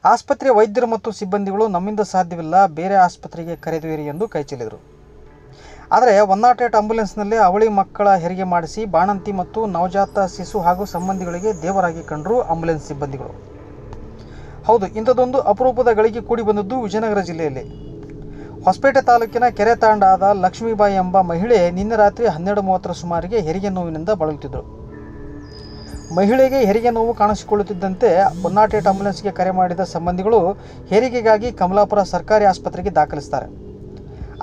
ಆಸ್ಪತ್ರೆಯ ವೈದ್ಯರು ಮತ್ತು ಸಿಬ್ಬಂದಿಗಳು ನಮ್ಮಿಂದ ಸಾಧ್ಯವಿಲ್ಲ, ಬೇರೆ ಆಸ್ಪತ್ರೆಗೆ ಕರೆದೊಯ್ಯಿರಿ ಎಂದು ಕೈಚೆಲ್ಲಿದರು. ಆದರೆ 108 ಆಂಬ್ಯುಲೆನ್ಸ್ನಲ್ಲಿ ಅವಳಿ ಮಕ್ಕಳ ಹೆರಿಗೆ ಮಾಡಿಸಿ ಬಾಣಂತಿ ಮತ್ತು ನವಜಾತ ಶಿಶು ಹಾಗೂ ಸಂಬಂಧಿಗಳಿಗೆ ದೇವರಾಗಿ ಕಂಡರು ಆಂಬ್ಯುಲೆನ್ಸ್ ಸಿಬ್ಬಂದಿಗಳು. ಹೌದು, ಇಂಥದ್ದೊಂದು ಅಪರೂಪದ ಗಳಿಗೆ ಕೂಡಿ ಬಂದದ್ದು ವಿಜಯನಗರ ಜಿಲ್ಲೆಯಲ್ಲಿ. ಹೊಸಪೇಟೆ ತಾಲೂಕಿನ ಕೆರೆ ತಾಂಡಾದ ಲಕ್ಷ್ಮೀಬಾಯಿ ಎಂಬ ಮಹಿಳೆ ನಿನ್ನೆ ರಾತ್ರಿ 12:30 ಸುಮಾರಿಗೆ ಹೆರಿಗೆ ನೋವಿನಿಂದ ಬಳಲುತ್ತಿದ್ದರು. ಮಹಿಳೆಗೆ ಹೆರಿಗೆ ನೋವು ಕಾಣಿಸಿಕೊಳ್ಳುತ್ತಿದ್ದಂತೆ 108 ಆಂಬ್ಯುಲೆನ್ಸ್ಗೆ ಕರೆ ಮಾಡಿದ ಸಂಬಂಧಿಗಳು ಹೆರಿಗೆಗಾಗಿ ಕಮಲಾಪುರ ಸರ್ಕಾರಿ ಆಸ್ಪತ್ರೆಗೆ ದಾಖಲಿಸುತ್ತಾರೆ.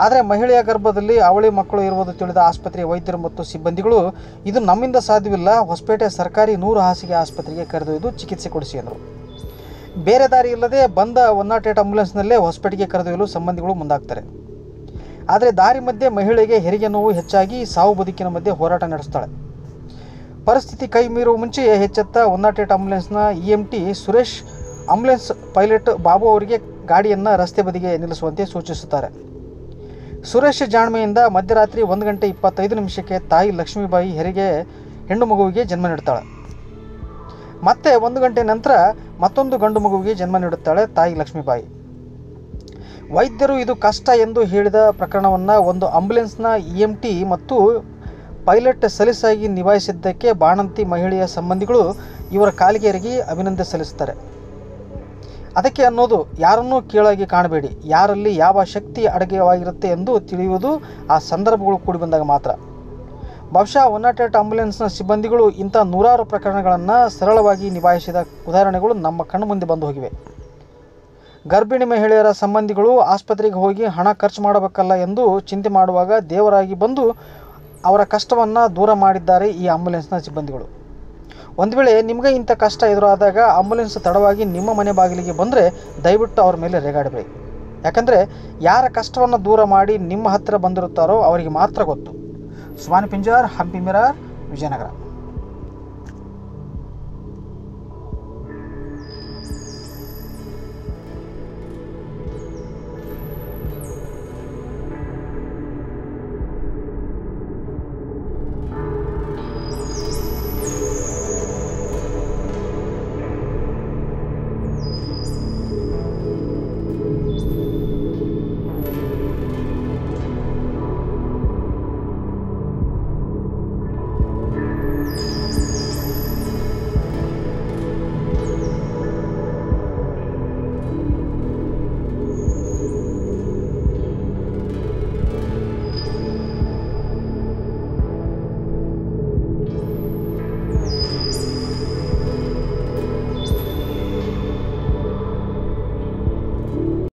ಆದರೆ ಮಹಿಳೆಯ ಗರ್ಭದಲ್ಲಿ ಅವಳಿ ಮಕ್ಕಳು ಇರುವುದು ತಿಳಿದ ಆಸ್ಪತ್ರೆಯ ವೈದ್ಯರು ಮತ್ತು ಸಿಬ್ಬಂದಿಗಳು ಇದು ನಮ್ಮಿಂದ ಸಾಧ್ಯವಿಲ್ಲ, ಹೊಸಪೇಟೆ ಸರ್ಕಾರಿ 100 ಹಾಸಿಗೆ ಆಸ್ಪತ್ರೆಗೆ ಕರೆದೊಯ್ದು ಚಿಕಿತ್ಸೆ ಕೊಡಿಸಿ ಎಂದರು. ಬೇರೆ ದಾರಿ ಇಲ್ಲದೆ ಬಂದ 108 ಆಂಬ್ಯುಲೆನ್ಸ್ನಲ್ಲೇ ಹೊಸಪೇಟೆಗೆ ಕರೆದೊಯ್ಯಲು ಸಂಬಂಧಿಗಳು ಮುಂದಾಗ್ತಾರೆ. ಆದರೆ ದಾರಿ ಮಧ್ಯೆ ಮಹಿಳೆಗೆ ಹೆರಿಗೆ ನೋವು ಹೆಚ್ಚಾಗಿ ಸಾವು ಬದುಕಿನ ಮಧ್ಯೆ ಹೋರಾಟ ನಡೆಸ್ತಾಳೆ. ಪರಿಸ್ಥಿತಿ ಕೈ ಮೀರುವ ಮುಂಚೆಯೇ ಎಚ್ಚೆತ್ತ 108 ಆಂಬ್ಯುಲೆನ್ಸ್ನ EMT Suresh ambulance pilot Babu ಅವರಿಗೆ ಗಾಡಿಯನ್ನು ರಸ್ತೆ ಬದಿಗೆ ನಿಲ್ಲಿಸುವಂತೆ ಸೂಚಿಸುತ್ತಾರೆ. ಸುರೇಶ್ ಜಾಣ್ಮೆಯಿಂದ ಮಧ್ಯರಾತ್ರಿ 1:25 ತಾಯಿ ಲಕ್ಷ್ಮೀಬಾಯಿ ಹೆರಿಗೆ ಹೆಣ್ಣು ಮಗುವಿಗೆ ಜನ್ಮ ನೀಡುತ್ತಾಳೆ. ಮತ್ತೆ 1 ಗಂಟೆ ನಂತರ ಮತ್ತೊಂದು ಗಂಡು ಮಗುವಿಗೆ ಜನ್ಮ ನೀಡುತ್ತಾಳೆ ತಾಯಿ ಲಕ್ಷ್ಮೀಬಾಯಿ. ವೈದ್ಯರು ಇದು ಕಷ್ಟ ಎಂದು ಹೇಳಿದ ಪ್ರಕರಣವನ್ನು ಒಂದು ಆಂಬ್ಯುಲೆನ್ಸ್ನ EMT ಮತ್ತು ಪೈಲಟ್ ಸಲೀಸಾಗಿ ನಿಭಾಯಿಸಿದ್ದಕ್ಕೆ ಬಾಣಂತಿ ಮಹಿಳೆಯ ಸಂಬಂಧಿಗಳು ಇವರ ಕಾಲಿಗೆ ಎರಗಿ ಅಭಿನಂದನೆ ಸಲ್ಲಿಸುತ್ತಾರೆ. ಅದಕ್ಕೆ ಅನ್ನೋದು ಯಾರನ್ನೂ ಕೀಳಾಗಿ ಕಾಣಬೇಡಿ, ಯಾರಲ್ಲಿ ಯಾವ ಶಕ್ತಿ ಅಡಗಿವಾಗಿರುತ್ತೆ ಎಂದು ತಿಳಿಯುವುದು ಆ ಸಂದರ್ಭಗಳು ಕೂಡಿ ಬಂದಾಗ ಮಾತ್ರ. ಬಹುಶಃ 108 ಆಂಬ್ಯುಲೆನ್ಸ್ನ ಸಿಬ್ಬಂದಿಗಳು ಇಂಥ ನೂರಾರು ಪ್ರಕರಣಗಳನ್ನು ಸರಳವಾಗಿ ನಿಭಾಯಿಸಿದ ಉದಾಹರಣೆಗಳು ನಮ್ಮ ಕಣ್ಣು ಮುಂದೆ ಬಂದು ಹೋಗಿವೆ. ಗರ್ಭಿಣಿ ಮಹಿಳೆಯರ ಸಂಬಂಧಿಗಳು ಆಸ್ಪತ್ರೆಗೆ ಹೋಗಿ ಹಣ ಖರ್ಚು ಮಾಡಬೇಕಲ್ಲ ಎಂದು ಚಿಂತೆ ಮಾಡುವಾಗ ದೇವರಾಗಿ ಬಂದು ಅವರ ಕಷ್ಟವನ್ನು ದೂರ ಮಾಡಿದ್ದಾರೆ ಈ ಆಂಬ್ಯುಲೆನ್ಸ್ನ ಸಿಬ್ಬಂದಿಗಳು. ಒಂದು ವೇಳೆ ನಿಮಗೆ ಇಂಥ ಕಷ್ಟ ಎದುರಾದಾಗ ಆಂಬ್ಯುಲೆನ್ಸ್ ತಡವಾಗಿ ನಿಮ್ಮ ಮನೆ ಬಾಗಿಲಿಗೆ ಬಂದರೆ ದಯವಿಟ್ಟು ಅವ್ರ ಮೇಲೆ ರೇಗಾಡಬೇಡಿ. ಯಾಕಂದರೆ ಯಾರ ಕಷ್ಟವನ್ನು ದೂರ ಮಾಡಿ ನಿಮ್ಮ ಹತ್ತಿರ ಬಂದಿರುತ್ತಾರೋ ಅವರಿಗೆ ಮಾತ್ರ ಗೊತ್ತು. ಸುಮಾನಿ ಪಿಂಜಾರ್, ಹಂಪಿ ಮಿರಾರ್, ವಿಜಯನಗರ.